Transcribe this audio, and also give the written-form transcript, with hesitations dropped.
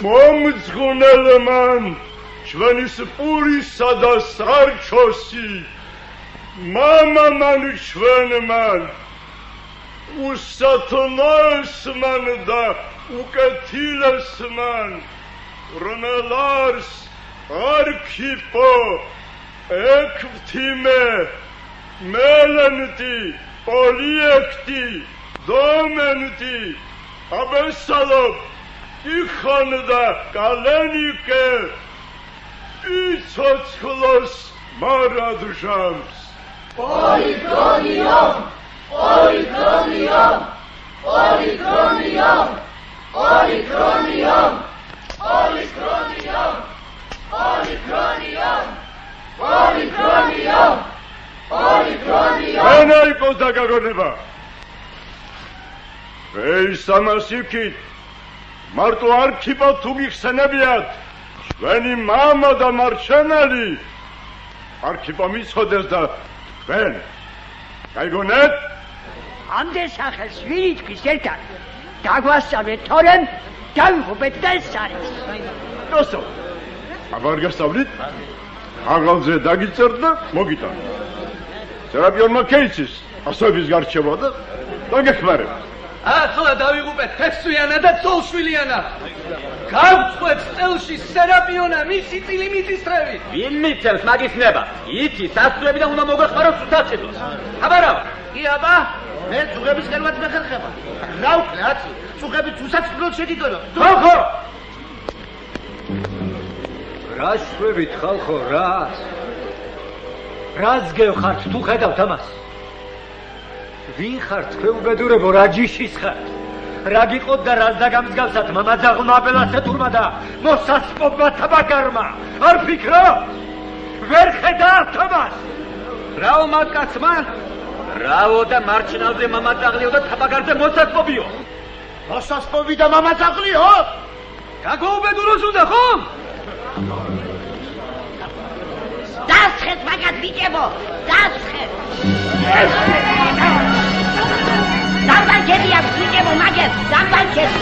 მომძღვნელმან ჩვენის პურისა და სარჩოსი მამამან ჩვენმან უსათნოესმან და უკეთილესმან რომელარს არქიპო ექვთიმე მელენტი პოლიექტი დომენტი აბესალობ იხან და კალენიკე იცოცხლოს მარადჟამს პოლიგრონიომ პოლიგრონიომ პოლიგრონიომ პოლიგრონიომ პოლიგრონიომ პოლიგრონიომ პოლიგრონიომ პოლიგრონიომ ენა იყოს დაგაგონება ეს ამას იქით მარტო არქიპო თუ გიხსენებიათ ჩვენი მამა და მარჩენელი არქიპო მიცოდეს და თქვენ გაიგონეთ ამდენ სახელს ვინ ითქვის ერთად დაგვასწავლეთ თორემ დავიღობეთ და ეს არის ნოსო აბა არ გასწავლით აღალზე დაგიწერთ და მოგიტანთ სერაპიონმა ქეიცის ასოების გარჩევა და დაგეხმარებთ ახლა დავიღუპეთ ფესვიანა და ცოლშვილიანა გავწყვეთ წელში სერაპიონა მისი წილი მიწისწრევით ვინ მიცემს მაგის ნება იცი სასწრებიდან უნდა მოგეხმაროს უსაჭედლოს აბარავ კი აბა მე წუღების ხელმაც მეხერხება რა ვქნე აცი წუღებით უსაჭედლოს შეგიგონო ხალხო რა შვებით ხალხო რას გევხართ თუ ხედავთ ამას ვინ ხართ ქვეუბედურებო რა ჯიშის ხართ რა გიყოთ და რას დაგამსგავსათ მამაძაღლმა აბელასეთურმა და მოსასპობმა თაბაგარმა არ ფიქრო ვერ ხედავთ ამას რაო მაკაცმა რაო და მარჩნალზე მამაძაღლიო და თაბაგარზე მოსასპობიო მოსასპობი და მამაძაღლიო გაგოუბედუროს უნდა ხომ დასხეთ მაგათ ბიჭებო დასხეთ დამბანკები აქვს ბიჭებო მაგეთ დამბანკები